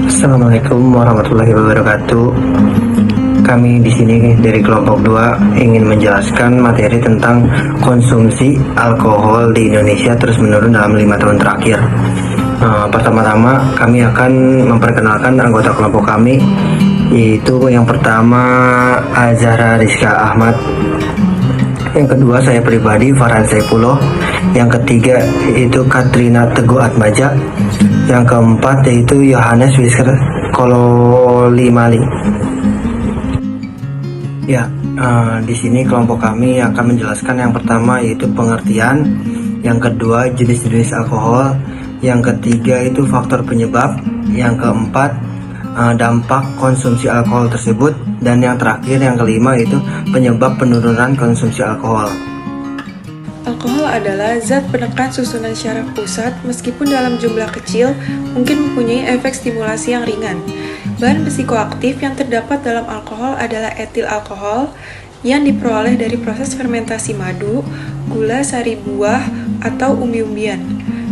Assalamualaikum warahmatullahi wabarakatuh. Kami di sini dari kelompok 2 ingin menjelaskan materi tentang konsumsi alkohol di Indonesia terus menurun dalam 5 tahun terakhir. Pertama-tama kami akan memperkenalkan anggota kelompok kami, yaitu yang pertama Azhara Rizka Ahmad, yang kedua saya pribadi Farhan Saifullah, yang ketiga yaitu Katrina Teguh Atmaja, yang keempat yaitu Yohanes Wisker Kololimali. Ya, di sini kelompok kami akan menjelaskan yang pertama yaitu pengertian, yang kedua jenis-jenis alkohol, yang ketiga itu faktor penyebab, yang keempat dampak konsumsi alkohol tersebut, dan yang terakhir yang kelima itu penyebab penurunan konsumsi alkohol. Alkohol adalah zat penekan susunan syaraf pusat meskipun dalam jumlah kecil mungkin mempunyai efek stimulasi yang ringan. Bahan psikoaktif yang terdapat dalam alkohol adalah etil alkohol yang diperoleh dari proses fermentasi madu, gula sari buah, atau umbi-umbian.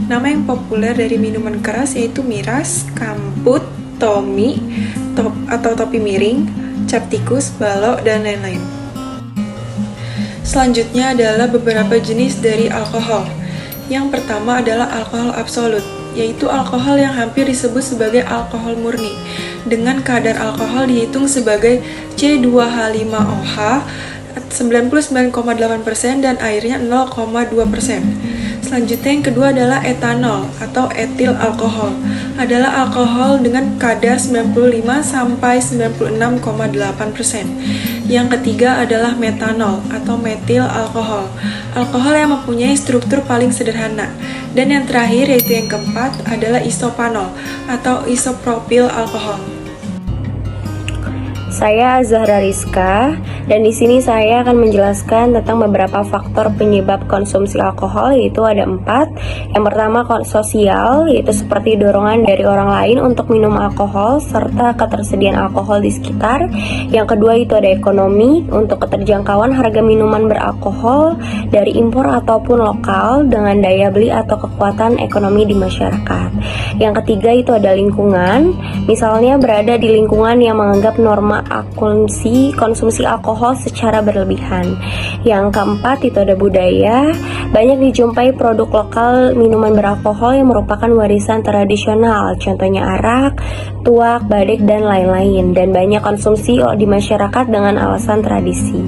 Nama yang populer dari minuman keras yaitu miras, kamput, tomi, atau topi miring, cap tikus, balok, dan lain-lain. Selanjutnya adalah beberapa jenis dari alkohol. Yang pertama adalah alkohol absolut, yaitu alkohol yang hampir disebut sebagai alkohol murni, dengan kadar alkohol dihitung sebagai C2H5OH 99,8% dan airnya 0,2%. Selanjutnya yang kedua adalah etanol atau etil alkohol. Adalah alkohol dengan kadar 95-96,8%. Yang ketiga adalah metanol atau metil alkohol. Alkohol yang mempunyai struktur paling sederhana. Dan yang terakhir yaitu yang keempat adalah isopanol atau isopropil alkohol. Saya Zahra Rizka, dan di sini saya akan menjelaskan tentang beberapa faktor penyebab konsumsi alkohol, yaitu ada 4. Yang pertama sosial, yaitu seperti dorongan dari orang lain untuk minum alkohol serta ketersediaan alkohol di sekitar. Yang kedua itu ada ekonomi, untuk keterjangkauan harga minuman beralkohol dari impor ataupun lokal dengan daya beli atau kekuatan ekonomi di masyarakat. Yang ketiga itu ada lingkungan, misalnya berada di lingkungan yang menganggap norma konsumsi alkohol secara berlebihan. Yang keempat itu ada budaya, banyak dijumpai produk lokal minuman beralkohol yang merupakan warisan tradisional, contohnya arak, tuak, badek, dan lain-lain, dan banyak konsumsi di masyarakat dengan alasan tradisi.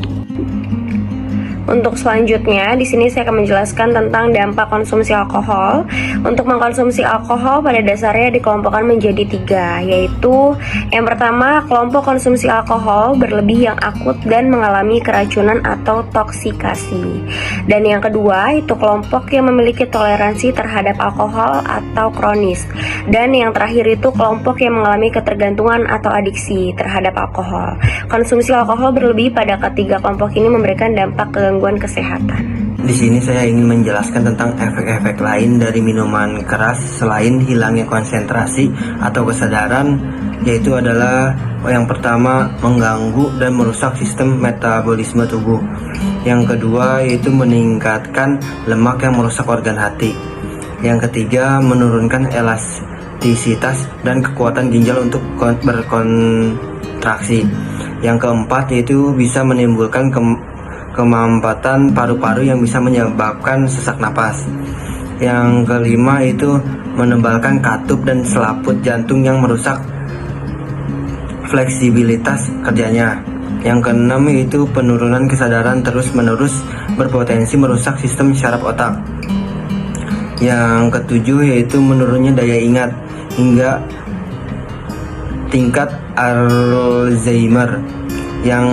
Untuk selanjutnya, di sini saya akan menjelaskan tentang dampak konsumsi alkohol. Untuk mengkonsumsi alkohol pada dasarnya dikelompokkan menjadi 3, yaitu yang pertama, kelompok konsumsi alkohol berlebih yang akut dan mengalami keracunan atau toksikasi. Dan yang kedua, itu kelompok yang memiliki toleransi terhadap alkohol atau kronis. Dan yang terakhir itu kelompok yang mengalami ketergantungan atau adiksi terhadap alkohol. Konsumsi alkohol berlebih pada ketiga kelompok ini memberikan dampak gangguan kesehatan. Di sini saya ingin menjelaskan tentang efek-efek lain dari minuman keras selain hilangnya konsentrasi atau kesadaran, yaitu adalah yang pertama mengganggu dan merusak sistem metabolisme tubuh. Yang kedua yaitu meningkatkan lemak yang merusak organ hati. Yang ketiga menurunkan elastisitas dan kekuatan ginjal untuk berkontraksi. Yang keempat yaitu bisa menimbulkan kemampatan paru-paru yang bisa menyebabkan sesak napas. Yang kelima itu menebalkan katup dan selaput jantung yang merusak fleksibilitas kerjanya. Yang keenam itu penurunan kesadaran terus-menerus berpotensi merusak sistem syaraf otak. Yang ketujuh yaitu menurunnya daya ingat hingga tingkat Alzheimer. Yang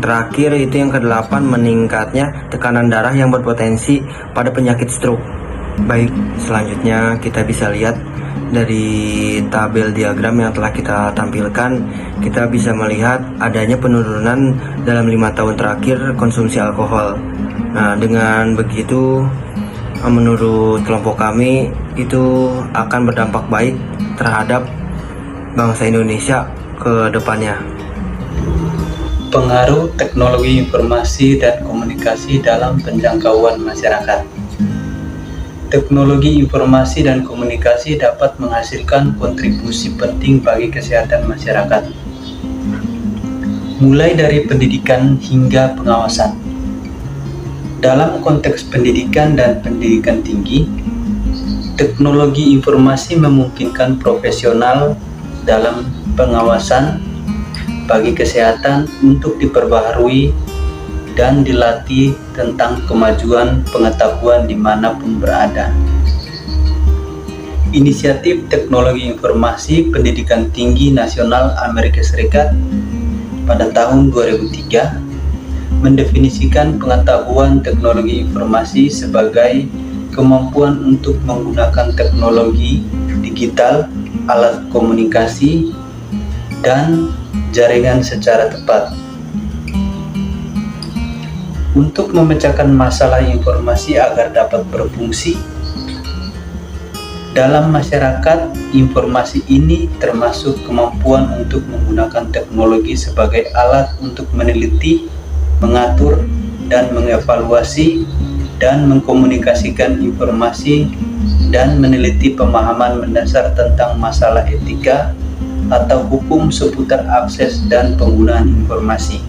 terakhir itu yang ke-8 meningkatnya tekanan darah yang berpotensi pada penyakit stroke. Baik, selanjutnya kita bisa lihat dari tabel diagram yang telah kita tampilkan, kita bisa melihat adanya penurunan dalam 5 tahun terakhir konsumsi alkohol. Nah, dengan begitu menurut kelompok kami itu akan berdampak baik terhadap bangsa Indonesia ke depannya. Pengaruh teknologi informasi dan komunikasi dalam penjangkauan masyarakat. teknologi informasi dan komunikasi dapat menghasilkan kontribusi penting bagi kesehatan masyarakat, mulai dari pendidikan hingga pengawasan. Dalam konteks pendidikan dan pendidikan tinggi, teknologi informasi memungkinkan profesional dalam pengawasan bagi kesehatan untuk diperbaharui dan dilatih tentang kemajuan pengetahuan dimanapun berada. Inisiatif Teknologi Informasi Pendidikan Tinggi Nasional Amerika Serikat pada tahun 2003 mendefinisikan pengetahuan teknologi informasi sebagai kemampuan untuk menggunakan teknologi digital, alat komunikasi, dan jaringan secara tepat untuk memecahkan masalah informasi agar dapat berfungsi. Dalam masyarakat, informasi ini termasuk kemampuan untuk menggunakan teknologi sebagai alat untuk meneliti, mengatur, dan mengevaluasi dan mengkomunikasikan informasi dan meneliti pemahaman mendasar tentang masalah etika atau hukum seputar akses dan penggunaan informasi.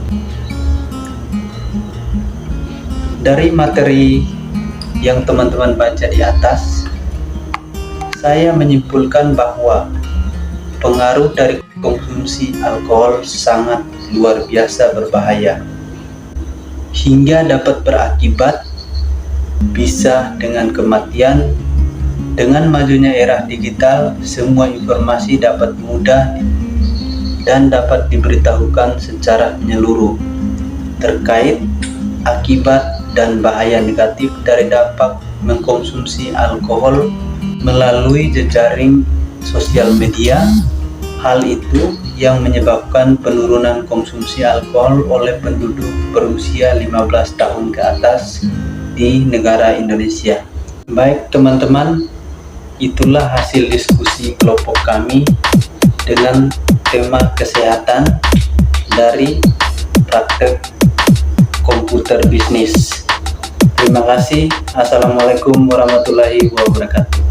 Dari materi yang teman-teman baca di atas, saya menyimpulkan bahwa pengaruh dari konsumsi alkohol sangat luar biasa berbahaya, hingga dapat berakibat bisa dengan kematian. Dengan majunya era digital, semua informasi dapat mudah dan dapat diberitahukan secara menyeluruh terkait akibat dan bahaya negatif dari dampak mengkonsumsi alkohol melalui jejaring sosial media. Hal itu yang menyebabkan penurunan konsumsi alkohol oleh penduduk berusia 15 tahun ke atas di negara Indonesia. Baik teman-teman, itulah hasil diskusi kelompok kami dengan tema kesehatan dari praktek komputer bisnis. Terima kasih. Assalamualaikum warahmatullahi wabarakatuh.